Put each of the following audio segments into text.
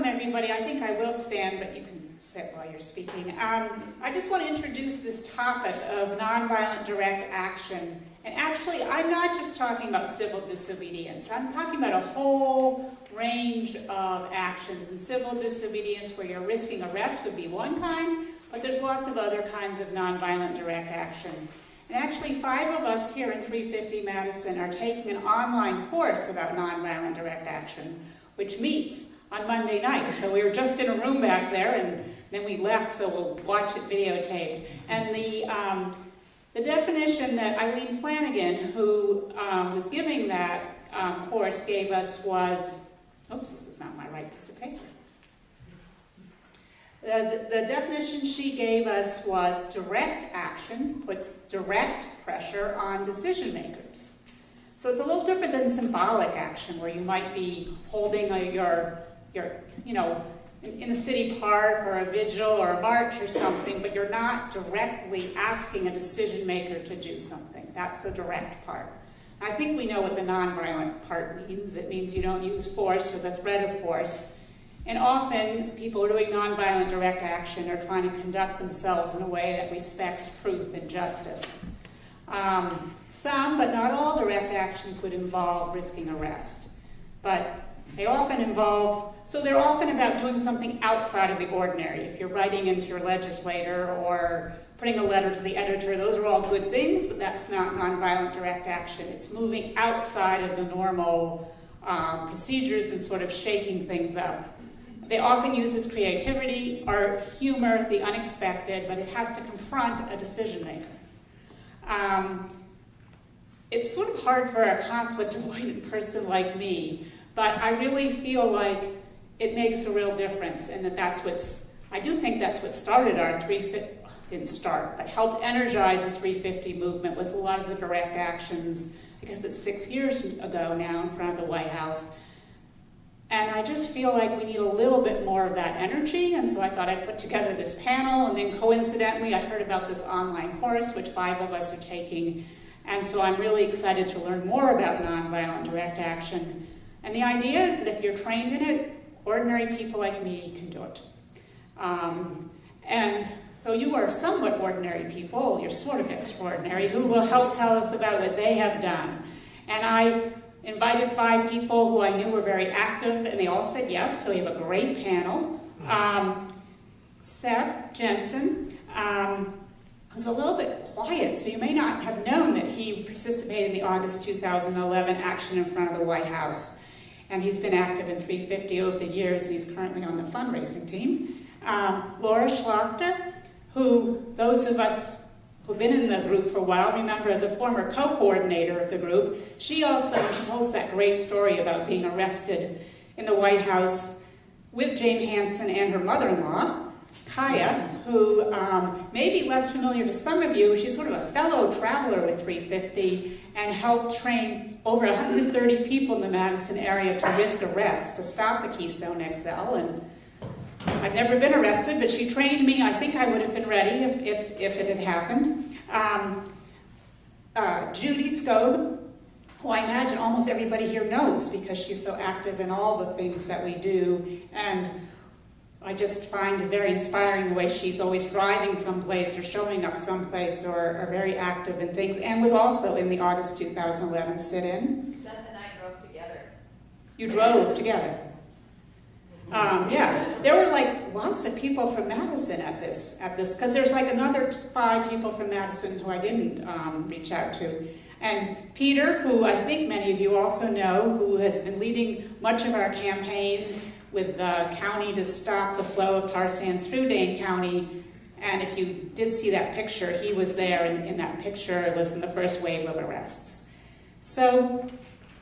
welcome everybody. I think I will stand, but you can sit while you're speaking. I just want to introduce this topic of nonviolent direct action. And actually, I'm not just talking about civil disobedience. I'm talking about a whole range of actions. And civil disobedience where you're risking arrest would be one kind, but there's lots of other kinds of nonviolent direct action. And actually, 5 of us here in 350 Madison are taking an online course about nonviolent direct action, which meets on Monday night. So we were just in a room back there, and then we left, so we'll watch it videotaped. And the definition that Eileen Flanagan, who was giving that course, gave us was, oops, this is not my right piece of paper. The definition she gave us was direct action puts direct pressure on decision makers. So it's a little different than symbolic action, where you might be holding your in a city park or a vigil or a march or something, but you're not directly asking a decision maker to do something. That's the direct part. I think we know what the nonviolent part means. It means you don't use force or the threat of force. And often, people who are doing nonviolent direct action are trying to conduct themselves in a way that respects truth and justice. Some, but not all, direct actions would involve risking arrest. But they often involve, so they're often about doing something outside of the ordinary. If you're writing into your legislator or putting a letter to the editor, those are all good things, but that's not nonviolent direct action. It's moving outside of the normal procedures and sort of shaking things up. They often use this creativity or humor, the unexpected, but it has to confront a decision maker. It's sort of hard for a conflict-avoidant person like me, but I really feel like it makes a real difference, and I do think that's what started our 350, didn't start, but helped energize the 350 movement was a lot of the direct actions. I guess it's 6 years ago now in front of the White House. And I just feel like we need a little bit more of that energy, and so I thought I'd put together this panel, and then coincidentally I heard about this online course, which 5 of us are taking, and so I'm really excited to learn more about nonviolent direct action. And the idea is that if you're trained in it, ordinary people like me can do it. And so you are somewhat ordinary people, you're sort of extraordinary, who will help tell us about what they have done. And I invited 5 people who I knew were very active, and they all said yes, so we have a great panel. Seth Jensen, who's a little bit quiet, so you may not have known that he participated in the August 2011 action in front of the White House. And he's been active in 350 over the years. He's currently on the fundraising team. Laura Schlachter, who those of us who've been in the group for a while remember as a former co-coordinator of the group. She tells that great story about being arrested in the White House with Jane Hansen and her mother-in-law, Kaya, who may be less familiar to some of you. She's sort of a fellow traveler with 350 and helped train over 130 people in the Madison area to risk arrest, to stop the Keystone XL. And I've never been arrested, but she trained me. I think I would have been ready if it had happened. Judy Skog, who I imagine almost everybody here knows because she's so active in all the things that we do. And I just find it very inspiring the way she's always driving someplace or showing up someplace or very active in things, and was also in the August 2011 sit-in. Seth and I drove together. You drove together. Yes, there were like lots of people from Madison at this, because there's like another 5 people from Madison who I didn't reach out to. And Peter, who I think many of you also know, who has been leading much of our campaign with the county to stop the flow of tar sands through Dane County. And if you did see that picture, he was there in that picture. It was in the first wave of arrests. So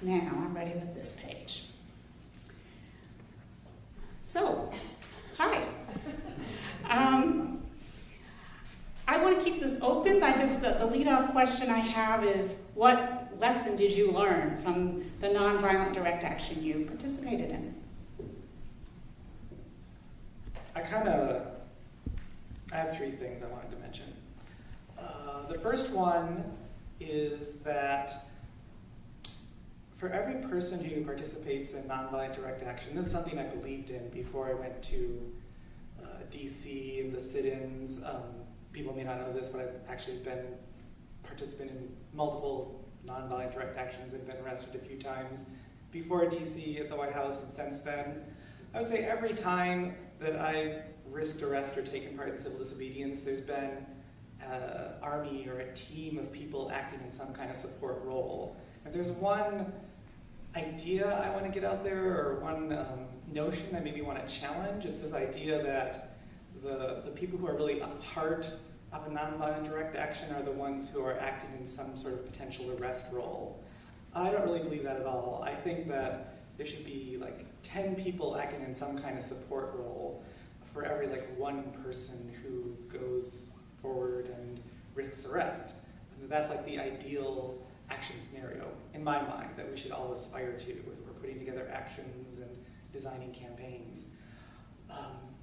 now I'm ready with this page. So, hi. I want to keep this open by just the lead-off question I have is, what lesson did you learn from the nonviolent direct action you participated in? I have 3 things I wanted to mention. The first one is that for every person who participates in nonviolent direct action, this is something I believed in before I went to DC and the sit-ins. People may not know this, but I've actually been participant in multiple nonviolent direct actions and been arrested a few times before DC at the White House and since then. I would say every time that I've risked arrest or taken part in civil disobedience, there's been an army or a team of people acting in some kind of support role. If there's one idea I want to get out there, or one notion I maybe want to challenge, it's this idea that the people who are really a part of a nonviolent direct action are the ones who are acting in some sort of potential arrest role. I don't really believe that at all. I think that there should be like 10 people acting in some kind of support role for every one person who goes forward and risks arrest. And that's like the ideal action scenario in my mind that we should all aspire to as we're putting together actions and designing campaigns.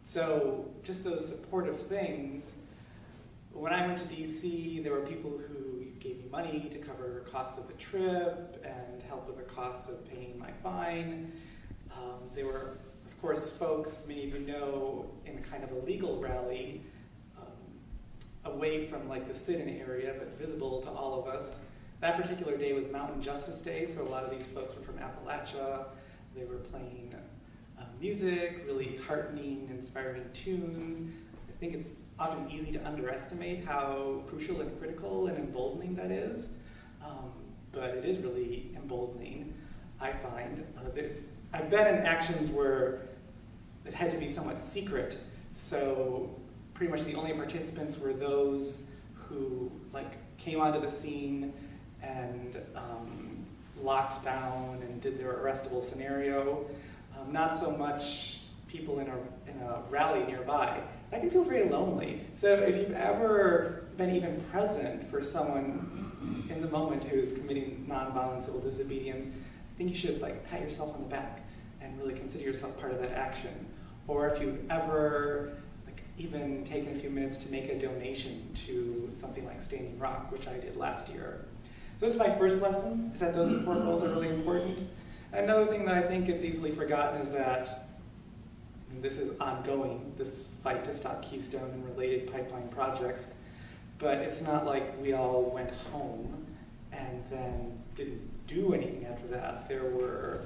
So just those supportive things. When I went to DC, there were people who gave me money to cover costs of the trip and help with the costs of paying my fine. There were, of course, folks, many of you know, in kind of a legal rally away from the sit-in area, but visible to all of us. That particular day was Mountain Justice Day, so a lot of these folks were from Appalachia. They were playing music, really heartening, inspiring tunes. I think it's often easy to underestimate how crucial and critical and emboldening that is, but it is really emboldening, I find. I've been in actions where it had to be somewhat secret, so pretty much the only participants were those who came onto the scene and locked down and did their arrestable scenario. Not so much people in a rally nearby. That can feel very lonely. So if you've ever been even present for someone in the moment who's committing nonviolent civil disobedience, I think you should pat yourself on the back and really consider yourself part of that action. Or if you've ever even taken a few minutes to make a donation to something like Standing Rock, which I did last year. So this is my first lesson, is that those support roles are really important. Another thing that I think gets easily forgotten is that this is ongoing, this fight to stop Keystone and related pipeline projects, but it's not like we all went home and then didn't do anything after that. There were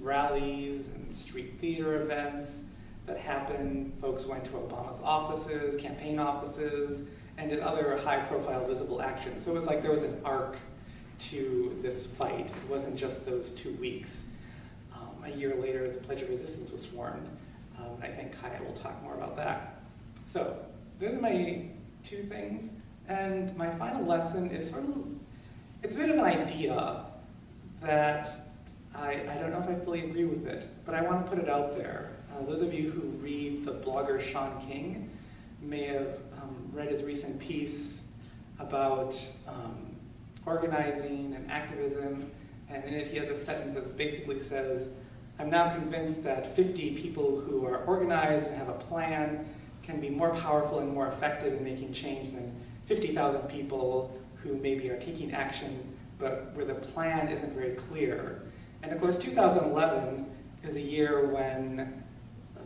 rallies and street theater events that happened. Folks went to Obama's offices, campaign offices, and did other high-profile visible actions. So it was like there was an arc to this fight. It wasn't just those 2 weeks. A year later, the Pledge of Resistance was sworn. I think Kaya will talk more about that. So those are my 2 things. And my final lesson is it's a bit of an idea that I don't know if I fully agree with it, but I want to put it out there. Those of you who read the blogger Sean King may have read his recent piece about organizing and activism, and in it he has a sentence that basically says, "I'm now convinced that 50 people who are organized and have a plan can be more powerful and more effective in making change than 50,000 people who maybe are taking action, but where the plan isn't very clear." And of course, 2011 is a year when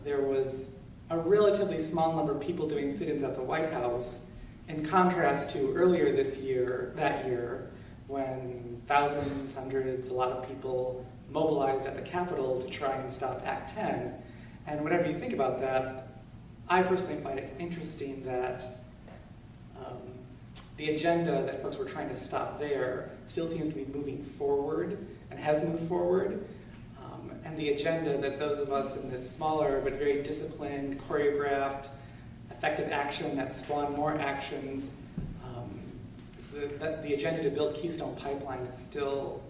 there was a relatively small number of people doing sit-ins at the White House, in contrast to earlier that year, when thousands, hundreds, a lot of people mobilized at the Capitol to try and stop Act 10. And whatever you think about that, I personally find it interesting that the agenda that folks were trying to stop there still seems to be moving forward and has moved forward. And the agenda that those of us in this smaller but very disciplined, choreographed, effective action that spawn more actions, the agenda to build Keystone Pipeline is still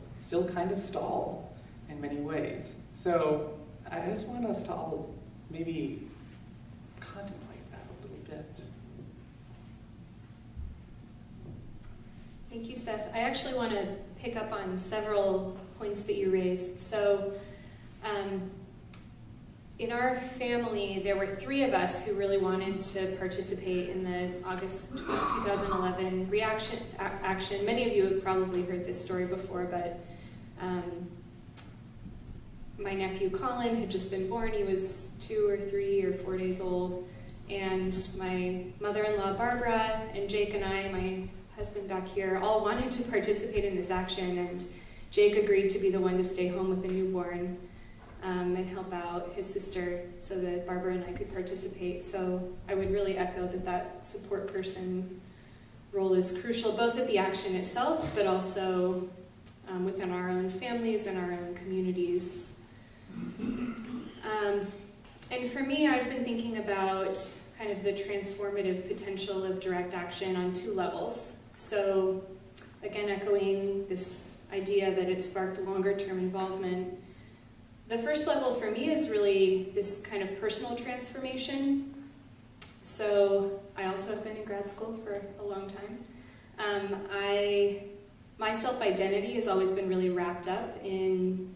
kind of stalled in many ways. So I just want us to all maybe contemplate that a little bit. Thank you, Seth. I actually want to pick up on several points that you raised. So in our family, there were 3 of us who really wanted to participate in the August 2011 action. Many of you have probably heard this story before, but My nephew Colin had just been born. He was 2 or 3 or 4 days old. And my mother-in-law Barbara and Jake and I, my husband back here, all wanted to participate in this action. And Jake agreed to be the one to stay home with the newborn and help out his sister so that Barbara and I could participate. So I would really echo that support person role is crucial, both at the action itself, but also within our own families and our own communities. And for me, I've been thinking about kind of the transformative potential of direct action on 2 levels. So again, echoing this idea that it sparked longer-term involvement. The first level for me is really this kind of personal transformation. So I also have been in grad school for a long time. My self-identity has always been really wrapped up in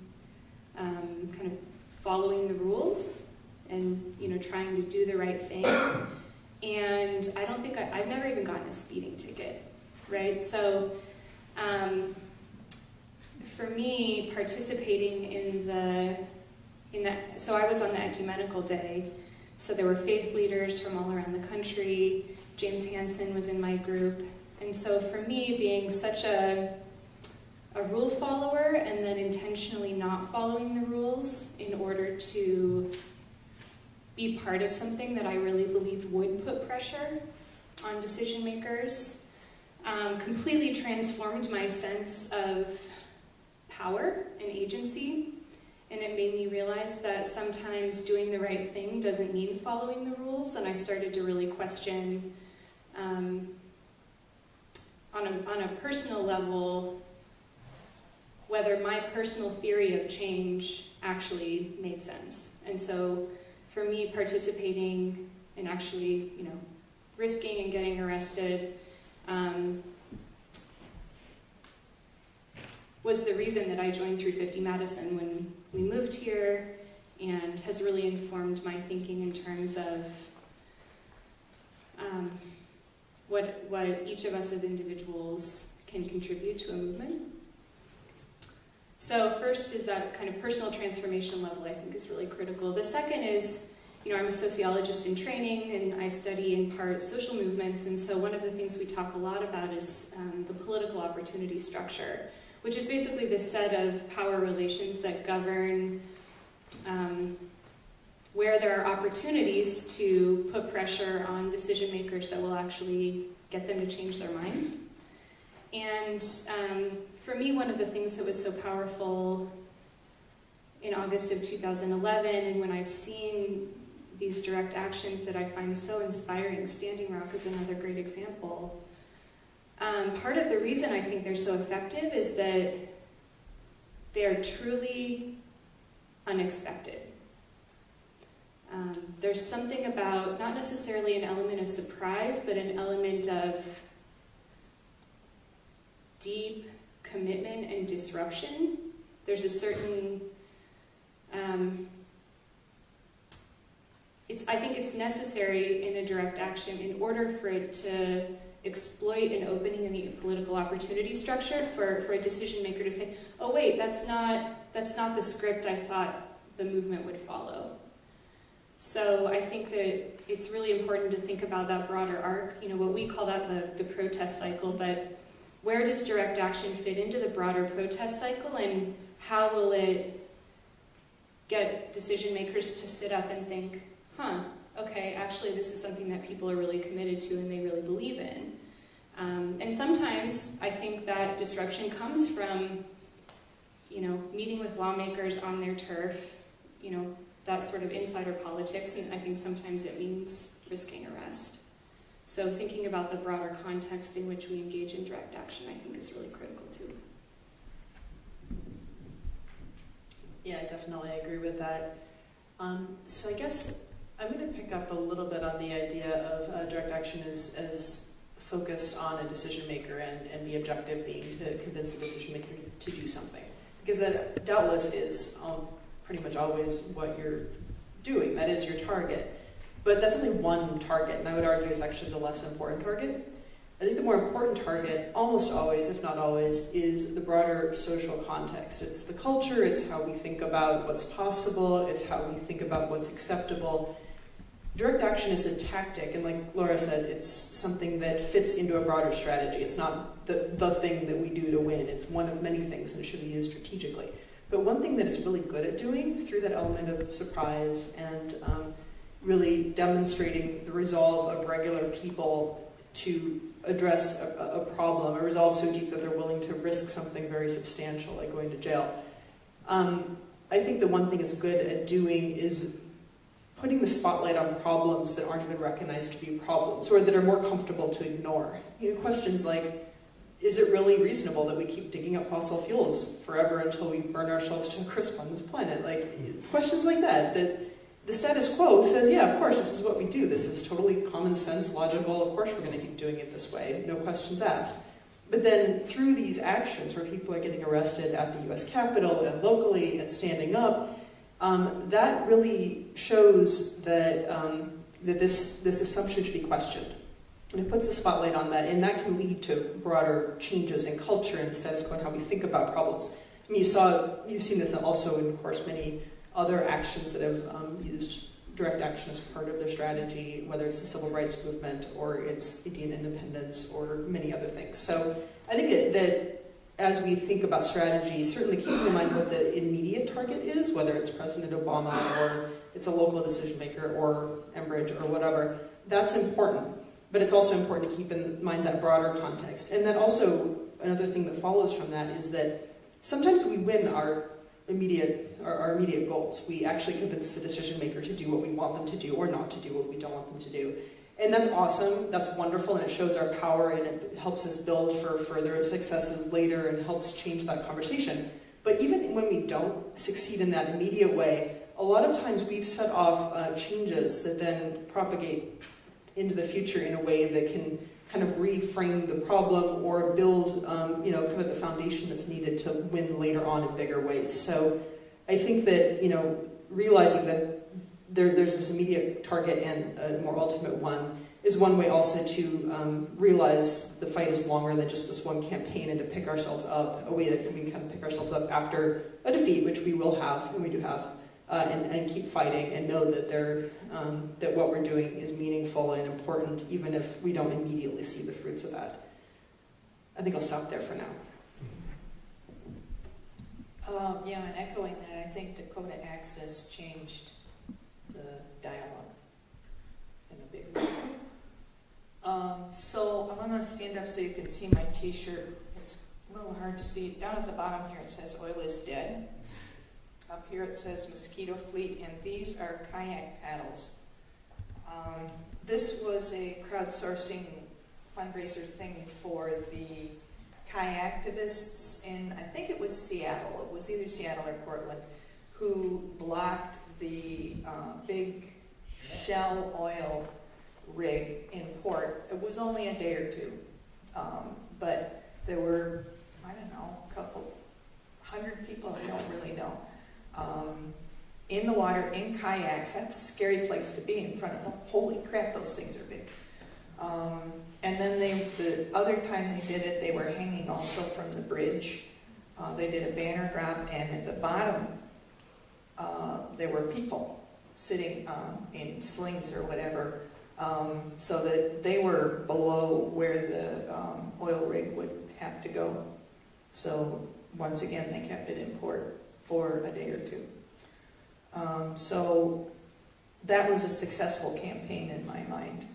kind of following the rules and trying to do the right thing. And I don't think I've never even gotten a speeding ticket, right? So for me, participating in that, so I was on the ecumenical day. So there were faith leaders from all around the country. James Hansen was in my group. And so for me, being such a rule follower and then intentionally not following the rules in order to be part of something that I really believed would put pressure on decision makers, completely transformed my sense of power and agency. And it made me realize that sometimes doing the right thing doesn't mean following the rules, and I started to really question, on a personal level, whether my personal theory of change actually made sense. And so for me, participating and actually, risking and getting arrested was the reason that I joined 350 Madison when we moved here, and has really informed my thinking in terms of what each of us as individuals can contribute to a movement. So first is that kind of personal transformation level, I think, is really critical. The second is, I'm a sociologist in training, and I study in part social movements, and so one of the things we talk a lot about is the political opportunity structure, which is basically the set of power relations that govern where there are opportunities to put pressure on decision makers that will actually get them to change their minds. And for me, one of the things that was so powerful in August of 2011, and when I've seen these direct actions that I find so inspiring, Standing Rock is another great example. Part of the reason I think they're so effective is that they are truly unexpected. There's something about, not necessarily an element of surprise, but an element of deep commitment and disruption. There's a certain, I think it's necessary in a direct action in order for it to exploit an opening in the political opportunity structure for a decision maker to say, oh wait, that's not the script I thought the movement would follow. So I think that it's really important to think about that broader arc, what we call that the protest cycle, but where does direct action fit into the broader protest cycle, and how will it get decision makers to sit up and think, okay, actually this is something that people are really committed to and they really believe in. And sometimes I think that disruption comes from, meeting with lawmakers on their turf, that sort of insider politics, and I think sometimes it means risking arrest. So thinking about the broader context in which we engage in direct action, I think, is really critical too. Yeah, I definitely agree with that. So I guess I'm going to pick up a little bit on the idea of direct action as focused on a decision maker and the objective being to convince the decision maker to do something. Because that doubtless is pretty much always what you're doing. That is your target. But that's only one target, and I would argue is actually the less important target. I think the more important target, almost always, if not always, is the broader social context. It's the culture, it's how we think about what's possible, it's how we think about what's acceptable. Direct action is a tactic, and like Laura said, it's something that fits into a broader strategy. It's not the thing that we do to win. It's one of many things, and it should be used strategically. But one thing that it's really good at doing, through that element of surprise and really demonstrating the resolve of regular people to address a problem, a resolve so deep that they're willing to risk something very substantial, like going to jail. I think the one thing it's good at doing is putting the spotlight on problems that aren't even recognized to be problems, or that are more comfortable to ignore. You know, questions like, is it really reasonable that we keep digging up fossil fuels forever until we burn ourselves to a crisp on this planet? Like, questions like that the status quo says, yeah, of course, this is what we do. This is totally common sense, logical. Of course we're going to keep doing it this way. No questions asked. But then through these actions where people are getting arrested at the US Capitol and locally and standing up, that really shows that, that this assumption should be questioned. And it puts the spotlight on that, and that can lead to broader changes in culture and the status quo and how we think about problems. I mean, you've seen this also in, of course, many other actions that have used direct action as part of their strategy, whether it's the civil rights movement or it's Indian independence or many other things. So I think that as we think about strategy, certainly keeping in mind what the immediate target is, whether it's President Obama or it's a local decision maker or Enbridge or whatever, that's important. But it's also important to keep in mind that broader context. And then also, another thing that follows from that is that sometimes we win our immediate goals. We actually convince the decision maker to do what we want them to do or not to do what we don't want them to do. And that's awesome, that's wonderful, and it shows our power and it helps us build for further successes later and helps change that conversation. But even when we don't succeed in that immediate way, a lot of times we've set off changes that then propagate into the future in a way that can kind of reframe the problem or build, kind of the foundation that's needed to win later on in bigger ways. So I think that, realizing that there's this immediate target and a more ultimate one is one way also to realize the fight is longer than just this one campaign, and to pick ourselves up, a way that we can kind of pick ourselves up after a defeat, which we will have, and we do have, and keep fighting and know that that what we're doing is meaningful and important, even if we don't immediately see the fruits of that. I think I'll stop there for now. And echoing that, I think Dakota Access changed the dialogue in a big way. So I'm going to stand up so you can see my t-shirt. It's a little hard to see. Down at the bottom here it says oil is dead. Up here it says mosquito fleet, and these are kayak paddles. This was a crowdsourcing fundraiser thing for the kayaktivists in, I think it was Seattle. It was either Seattle or Portland, who blocked the big Shell oil rig in port. It was only a day or two, but there were, I don't know, a couple hundred people, I don't really know, in the water, in kayaks. That's a scary place to be in front of them. Holy crap, those things are big. And then the other time they did it, they were hanging also from the bridge. They did a banner drop, and at the bottom, there were people sitting in slings or whatever, so that they were below where the oil rig would have to go. So once again, they kept it in port for a day or two. So that was a successful campaign in my mind.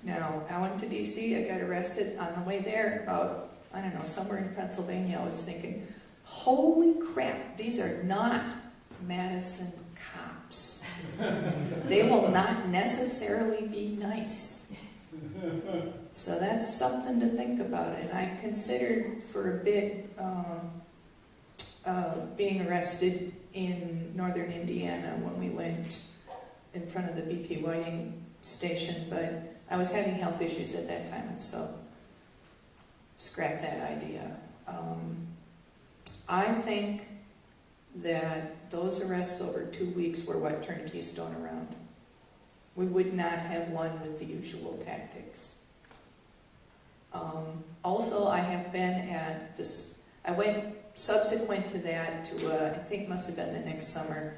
Now, I went to DC, I got arrested on the way there about, I don't know, somewhere in Pennsylvania. I was thinking, holy crap, these are not Madison cops. They will not necessarily be nice. So that's something to think about. And I considered for a bit being arrested in northern Indiana when we went in front of the BP Whiting station, but I was having health issues at that time, and so scrap that idea. I think that those arrests over 2 weeks were what turned Keystone around. We would not have won with the usual tactics. Also, I have been at this, I went subsequent to that to, I think must have been the next summer,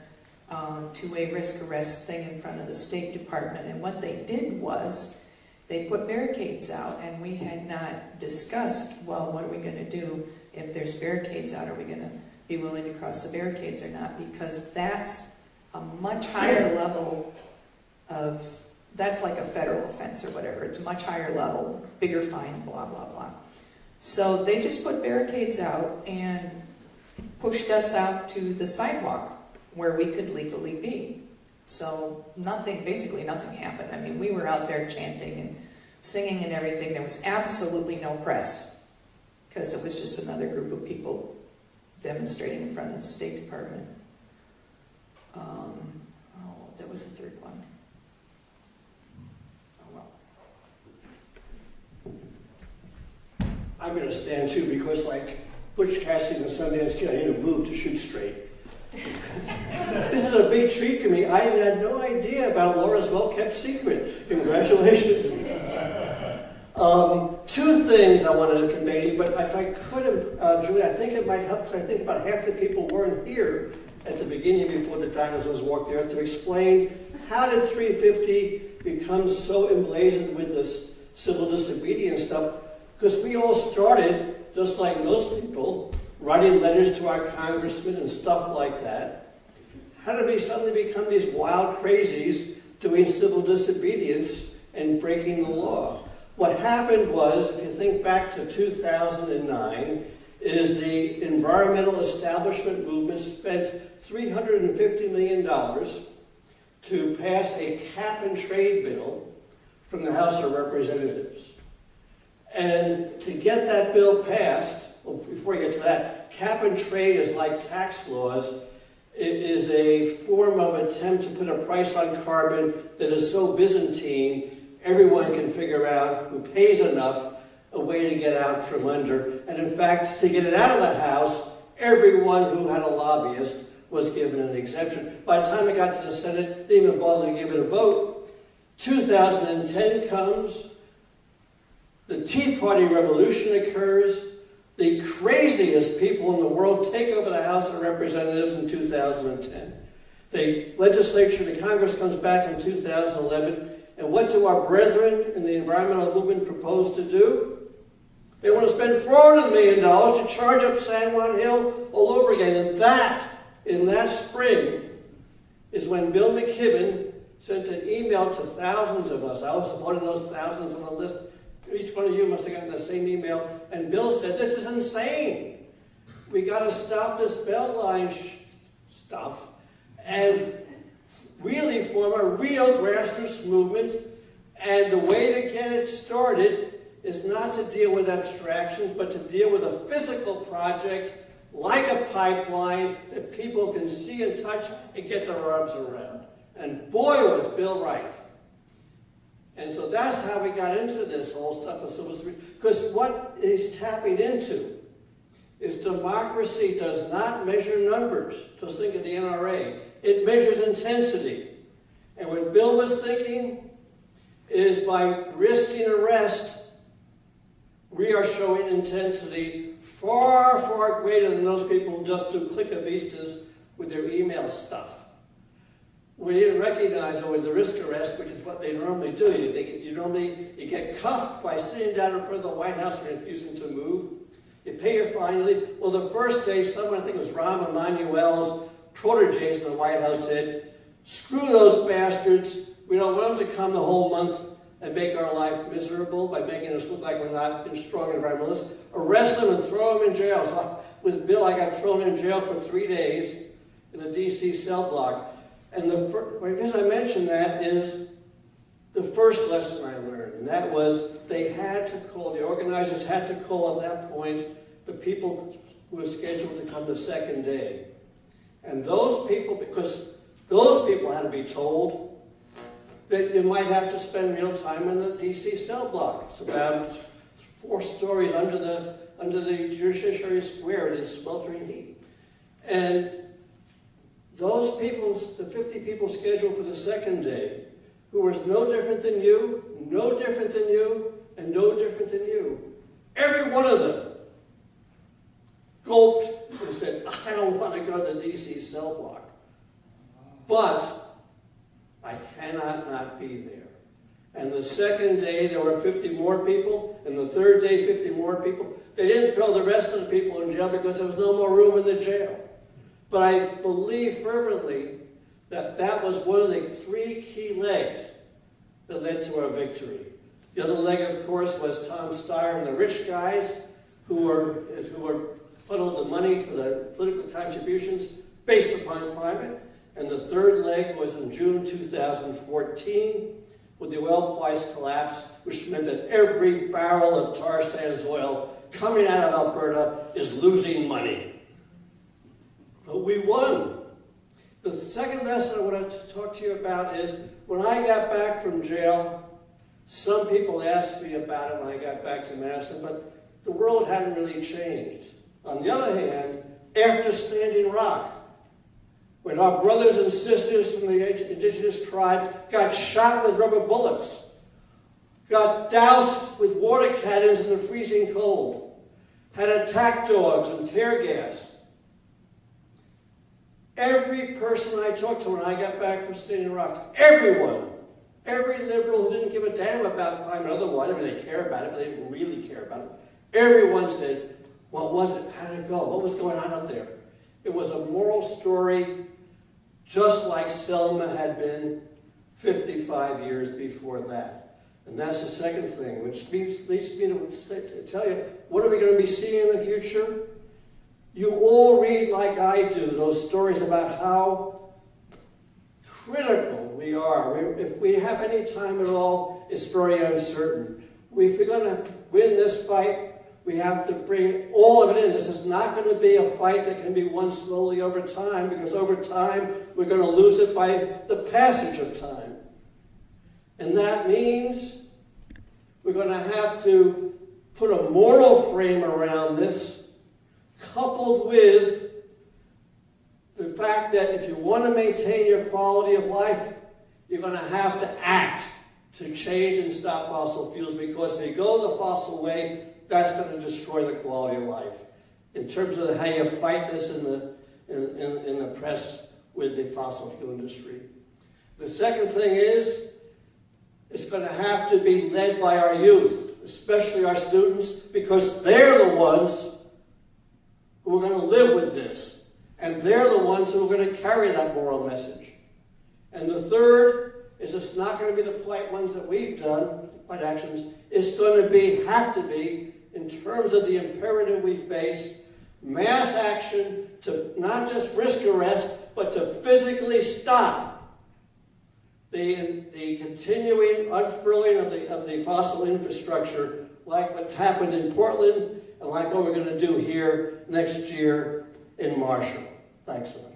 to a risk arrest thing in front of the State Department. And what they did was, they put barricades out, and we had not discussed, well, what are we going to do if there's barricades out? Are we going to be willing to cross the barricades or not? Because that's a much higher level of, that's like a federal offense or whatever. It's a much higher level, bigger fine, blah, blah, blah. So they just put barricades out and pushed us out to the sidewalk where we could legally be. So nothing, basically nothing happened. I mean, we were out there chanting and singing and everything. There was absolutely no press because it was just another group of people demonstrating in front of the State Department. That was the third one. Oh, well. I'm going to stand too because, like Butch Cassidy and the Sundance Kid, I need to move to shoot straight. This is a big treat for me. I had no idea about Laura's well-kept secret. Congratulations. Two things I wanted to convey to you, but if I could, Julie, I think it might help because I think about half the people weren't here at the beginning before the dinosaurs walked the earth to explain how did 350 become so emblazoned with this civil disobedience stuff, because we all started, just like most people, writing letters to our congressmen and stuff like that. How did we suddenly become these wild crazies doing civil disobedience and breaking the law? What happened was, if you think back to 2009, is the environmental establishment movement spent $350 million to pass a cap-and-trade bill from the House of Representatives. And to get that bill passed, well, before I get to that, cap-and-trade is like tax laws. It is a form of attempt to put a price on carbon that is so Byzantine, everyone can figure out who pays enough a way to get out from under. And in fact, to get it out of the House, everyone who had a lobbyist was given an exemption. By the time it got to the Senate, they didn't even bother to give it a vote. 2010 comes, the Tea Party revolution occurs, the craziest people in the world take over the House of Representatives in 2010. The legislature, the Congress comes back in 2011, and what do our brethren in the environmental movement propose to do? They want to spend $400 million to charge up San Juan Hill all over again. And in that spring, is when Bill McKibben sent an email to thousands of us. I was one of those thousands on the list. Each one of you must have gotten the same email. And Bill said, this is insane. We got to stop this Beltline stuff and really form a real grassroots movement. And the way to get it started is not to deal with abstractions, but to deal with a physical project like a pipeline that people can see and touch and get their arms around. And boy, was Bill right. And so that's how we got into this whole stuff of civil disobedience. Because what he's tapping into is democracy does not measure numbers. Just think of the NRA. It measures intensity. And what Bill was thinking is by risking arrest, we are showing intensity far, far greater than those people who just do click-a-vistas with their email stuff. We didn't recognize with the risk arrest, which is what they normally do. You get cuffed by sitting down in front of the White House and refusing to move. You pay your fine, you leave. Well, the first day, someone, I think it was Rahm Emanuel's proteges in the White House said, screw those bastards. We don't want them to come the whole month and make our life miserable by making us look like we're not strong environmentalists. Arrest them and throw them in jail. So with Bill, I got thrown in jail for 3 days in the D.C. cell block. And the reason I mention that is the first lesson I learned, and that was they had to call, the organizers had to call at that point the people who were scheduled to come the second day. And those people, because those people had to be told that you might have to spend real time in the D.C. cell block. It's about 4 stories under the Judiciary Square. It is sweltering heat. And those people, the 50 people scheduled for the second day, who was no different than you, no different than you, and no different than you. Every one of them gulped and said, I don't want to go to the DC cell block. But I cannot not be there. And the second day, there were 50 more people. And the third day, 50 more people. They didn't throw the rest of the people in jail because there was no more room in the jail. But I believe fervently that that was one of the 3 key legs that led to our victory. The other leg, of course, was Tom Steyer and the rich guys who were funneled the money for the political contributions based upon climate. And the third leg was in June 2014 with the oil price collapse, which meant that every barrel of tar sands oil coming out of Alberta is losing money. But we won. The second lesson I want to talk to you about is when I got back from jail, some people asked me about it when I got back to Madison, but the world hadn't really changed. On the other hand, after Standing Rock, when our brothers and sisters from the indigenous tribes got shot with rubber bullets, got doused with water cannons in the freezing cold, had attack dogs and tear gas. Every person I talked to when I got back from Standing Rock, everyone, every liberal who didn't give a damn about climate otherwise, I mean, they care about it, but they didn't really care about it, everyone said, what was it? How did it go? What was going on up there? It was a moral story just like Selma had been 55 years before that. And that's the second thing, which leads me to tell you, what are we going to be seeing in the future? You all read, like I do, those stories about how critical we are. If we have any time at all, it's very uncertain. If we're going to win this fight, we have to bring all of it in. This is not going to be a fight that can be won slowly over time, because over time we're going to lose it by the passage of time. And that means we're going to have to put a moral frame around this, coupled with the fact that if you want to maintain your quality of life, you're going to have to act to change and stop fossil fuels, because if you go the fossil way, that's going to destroy the quality of life. In terms of how you fight this in the press with the fossil fuel industry. The second thing is, it's going to have to be led by our youth, especially our students, because they're the ones who are going to live with this. And they're the ones who are going to carry that moral message. And the third is, it's not going to be the polite ones that we've done, polite actions. It's going to have to be, in terms of the imperative we face, mass action to not just risk arrest, but to physically stop the continuing unfurling of the fossil infrastructure, like what happened in Portland, and like what we're going to do here next year in Marshall. Thanks so much.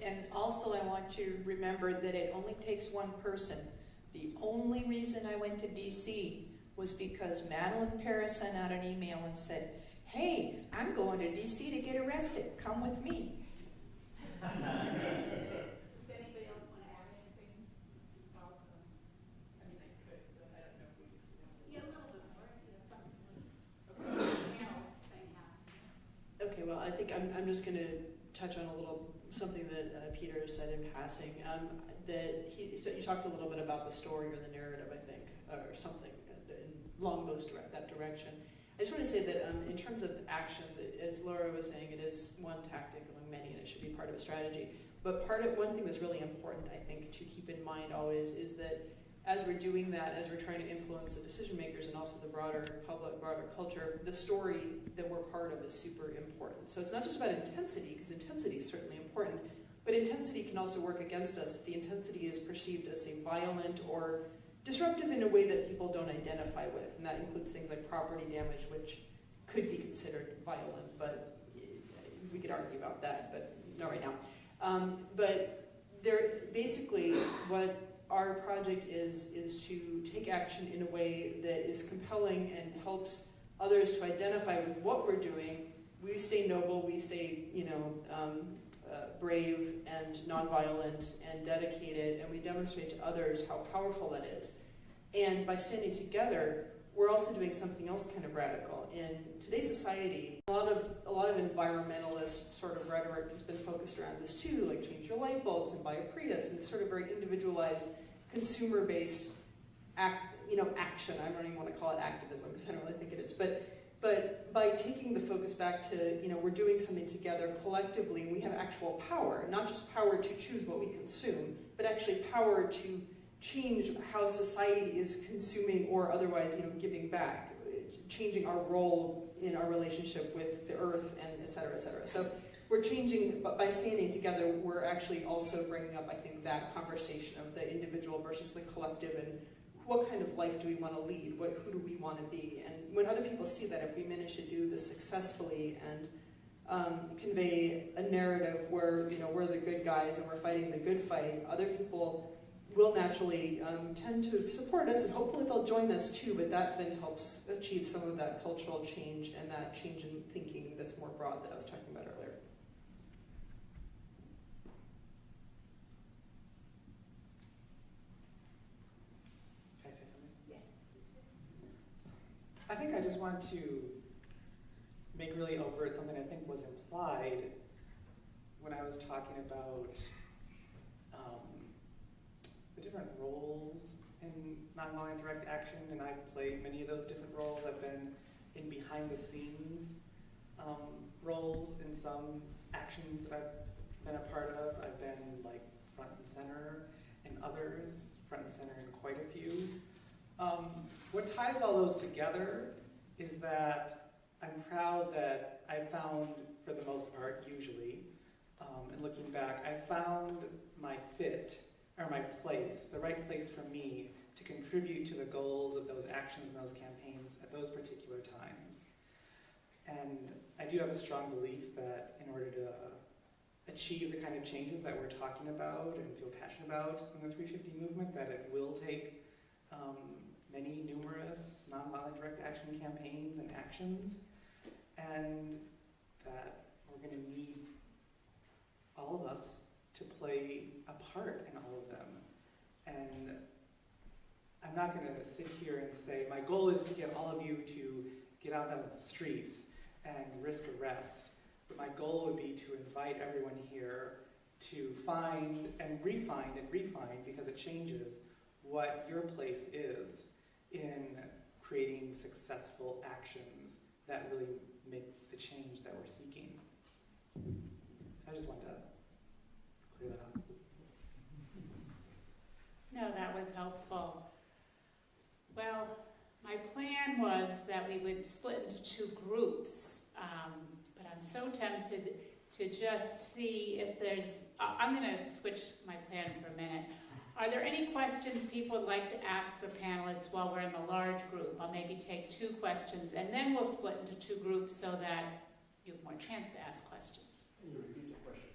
And also I want you to remember that it only takes one person. The only reason I went to DC was because Madeline Paris sent out an email and said, hey, I'm going to DC to get arrested. Come with me. Does anybody else want to add anything? I mean, I could, but I don't know if we yeah, a little bit more. Okay, well, I think I'm just going to touch on something that Peter said in passing. That you talked a little bit about the story or the narrative, I think, or something along that direction. I just want to say that in terms of actions, as Laura was saying, it is one tactic among many, and it should be part of a strategy. But one thing that's really important, I think, to keep in mind always is that as we're doing that, as we're trying to influence the decision makers and also the broader public, broader culture, the story that we're part of is super important. So it's not just about intensity, because intensity is certainly important, but intensity can also work against us if the intensity is perceived as a violent or disruptive in a way that people don't identify with. And that includes things like property damage, which could be considered violent, but we could argue about that, but not right now. But basically what our project is to take action in a way that is compelling and helps others to identify with what we're doing. We stay noble, we stay, brave and nonviolent and dedicated, and we demonstrate to others how powerful that is. And by standing together, we're also doing something else kind of radical. In today's society, a lot of environmentalist sort of rhetoric has been focused around this too, like change your light bulbs and buy a Prius, and it's sort of very individualized, consumer-based action. I don't even want to call it activism because I don't really think it is, but by taking the focus back to, we're doing something together collectively, and we have actual power, not just power to choose what we consume, but actually power to change how society is consuming or otherwise, giving back, changing our role in our relationship with the earth, and et cetera, et cetera. So we're changing, but by standing together, we're actually also bringing up, I think, that conversation of the individual versus the collective, and what kind of life do we want to lead? Who do we want to be? And when other people see that, if we manage to do this successfully and convey a narrative where we're the good guys and we're fighting the good fight, other people will naturally tend to support us, and hopefully they'll join us too. But that then helps achieve some of that cultural change and that change in thinking that's more broad that I was talking about earlier. I think I just want to make really overt something I think was implied when I was talking about the different roles in nonviolent direct action, and I've played many of those different roles. I've been in behind-the-scenes roles in some actions that I've been a part of. I've been like front and center in others, front and center in quite a few. What ties all those together is that I'm proud that I found, for the most part, usually, and looking back, I found my fit, or my place, the right place for me to contribute to the goals of those actions and those campaigns at those particular times. And I do have a strong belief that in order to achieve the kind of changes that we're talking about and feel passionate about in the 350 movement, that it will take many numerous nonviolent direct action campaigns and actions, and that we're going to need all of us to play a part in all of them. And I'm not going to sit here and say, my goal is to get all of you to get out on the streets and risk arrest, but my goal would be to invite everyone here to find and refine, because it changes, what your place is in creating successful actions that really make the change that we're seeking. So I just wanted to clear that up. No, that was helpful. Well, my plan was that we would split into two groups, but I'm so tempted to just see if there's, I'm going to switch my plan for a minute. Are there any questions people would like to ask the panelists while we're in the large group? I'll maybe take 2 questions, and then we'll split into 2 groups so that you have more chance to ask questions. Can you repeat the question?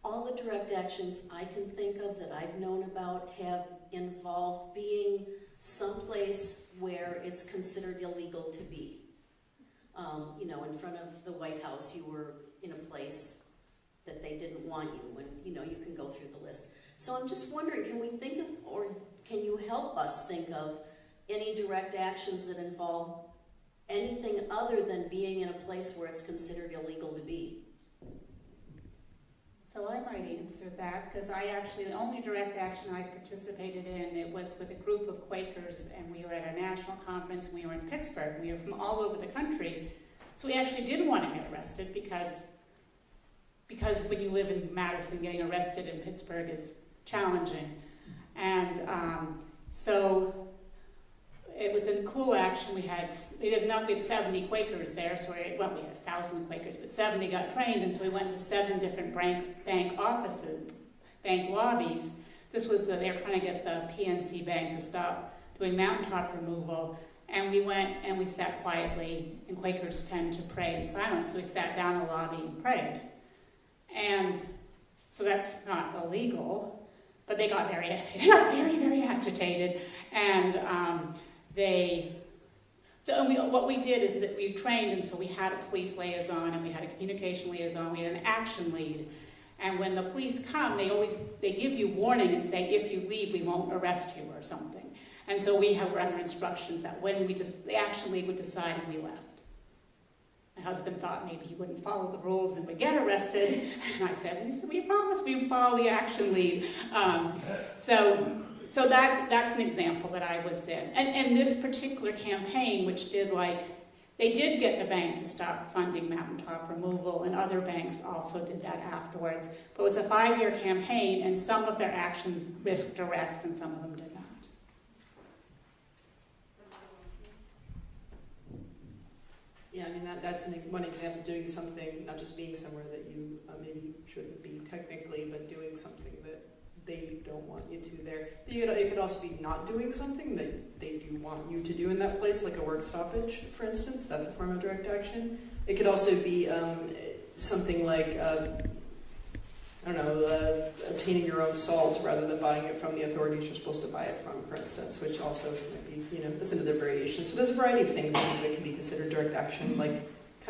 All the direct actions I can think of that I've known about have involved being someplace where it's considered illegal to be. In front of the White House, you were in a place that they didn't want you, and you can go through the list. So I'm just wondering, can we think of, or can you help us think of any direct actions that involve anything other than being in a place where it's considered illegal to be? So I might answer that, because the only direct action I participated in, it was with a group of Quakers, and we were at a national conference, and we were in Pittsburgh. We were from all over the country. So we actually didn't want to get arrested, because when you live in Madison, getting arrested in Pittsburgh is challenging. And so it was a cool action. We had 70 Quakers there, so we had 1,000 Quakers, but 70 got trained, and so we went to 7 different bank offices, bank lobbies. This was, they were trying to get the PNC Bank to stop doing mountaintop removal, and we went and we sat quietly, and Quakers tend to pray in silence, so we sat down in the lobby and prayed. And so that's not illegal, but they got very, very agitated, and what we did is that we trained, and so we had a police liaison, and we had a communication liaison, we had an action lead. And when the police come, they give you warning and say, if you leave, we won't arrest you or something. And so we were under instructions that when the action lead would decide and we left. My husband thought maybe he wouldn't follow the rules and would get arrested. And I said, we promised we would follow the action lead. So that's an example that I was in. And this particular campaign, which they did get the bank to stop funding mountaintop removal, and other banks also did that afterwards. But it was a 5-year campaign, and some of their actions risked arrest and some of them did not. Yeah, I mean, that's one example, doing something, not just being somewhere that you maybe shouldn't be technically, but doing something that they don't want you to there. It could also be not doing something that they do want you to do in that place, like a work stoppage, for instance. That's a form of direct action. It could also be something like, obtaining your own salt rather than buying it from the authorities you're supposed to buy it from, for instance, which also might be, that's another variation. So there's a variety of things I think that can be considered direct action, kind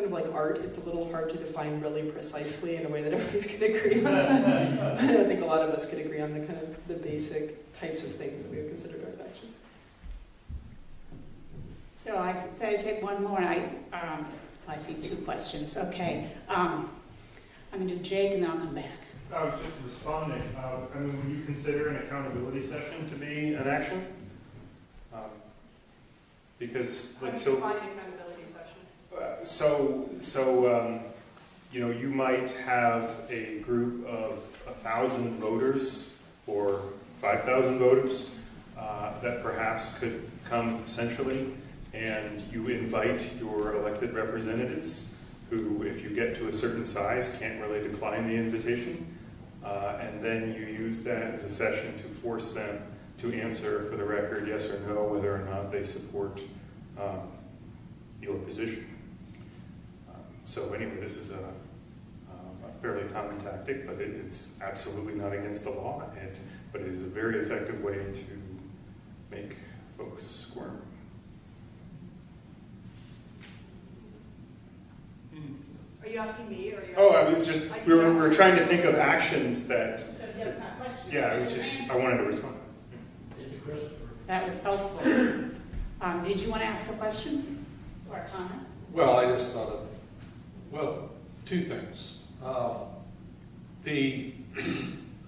of like art. It's a little hard to define really precisely in a way that everybody's can agree on. I think a lot of us could agree on the basic types of things that we would consider direct action. So I take one more. I see 2 questions. Okay. I'm going to do Jake and then I'll come back. I was just responding. Would you consider an accountability session to be an action? Because, How do you define an accountability session? You might have a group of 1,000 voters or 5,000 voters that perhaps could come centrally, and you invite your elected representatives who, if you get to a certain size, can't really decline the invitation. And then you use that as a session to force them to answer for the record yes or no whether or not they support your position. So anyway, this is a fairly common tactic, but it's absolutely not against the law, but it is a very effective way to make folks squirm. Are you asking me, or are you asking I was just, we were trying to think of actions that, So, yeah, it's not a question. I wanted to respond. That was helpful. Did you want to ask a question or a comment? Well, I just thought of, 2 things. It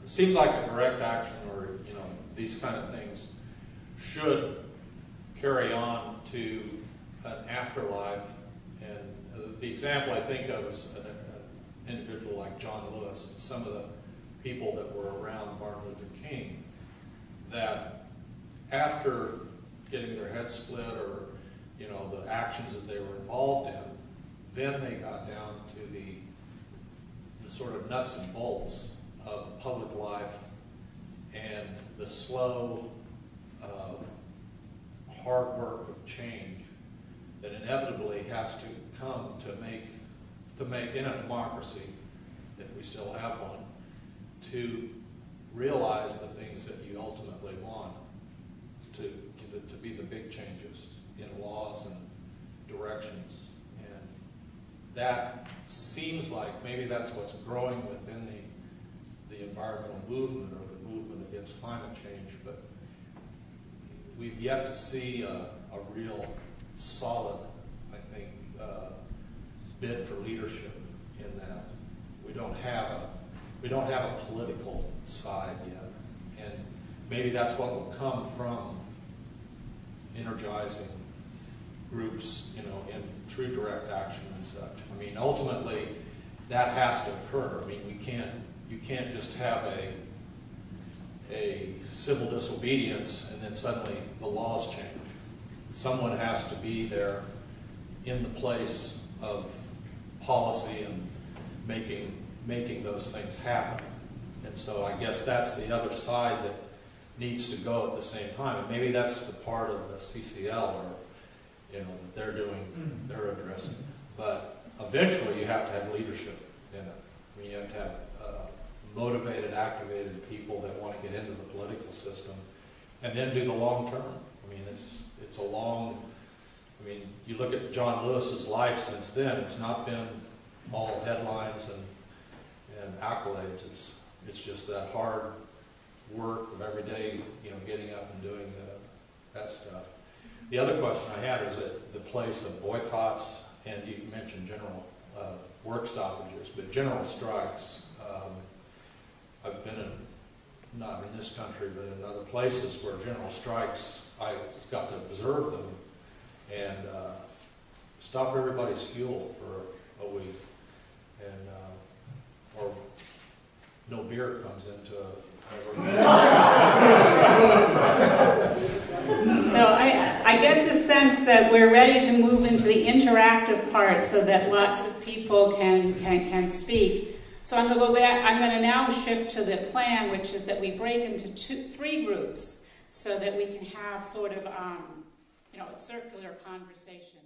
seems like a direct action, or these kind of things should carry on to an afterlife. And the example I think of is an individual like John Lewis and some of the people that were around Martin Luther King, that after getting their head split or the actions that they were involved in, then they got down to the sort of nuts and bolts of public life and the slow, hard work of change that inevitably has to come to make in a democracy, if we still have one, to realize the things that you ultimately want to be the big changes in laws and directions. And that seems like maybe that's what's growing within the environmental movement or the movement against climate change, but we've yet to see a real solid, I think, bid for leadership in that. We don't have a political side yet, and maybe that's what will come from energizing groups, through direct action and such. I mean, ultimately, that has to occur. I mean, you can't just have a civil disobedience and then suddenly the laws change. Someone has to be there in the place of policy and making those things happen. And so I guess that's the other side that needs to go at the same time. And maybe that's the part of the CCL or that they're addressing. But eventually you have to have leadership in it. I mean, you have to have motivated, activated people that want to get into the political system and then do the long term. I mean, it's a long, I mean, you look at John Lewis's life since then, it's not been all headlines and accolades. It's just that hard work of every day, you know, getting up and doing that stuff. The other question I had was at the place of boycotts, and you mentioned general work stoppages, but general strikes. I've been not in this country, but in other places where general strikes, I got to observe them and stop everybody's fuel for a week, and or no beer comes into So I get the sense that we're ready to move into the interactive part so that lots of people can speak. So I'm going to go back. I'm going to now shift to the plan, which is that we break into three groups so that we can have sort of a circular conversation.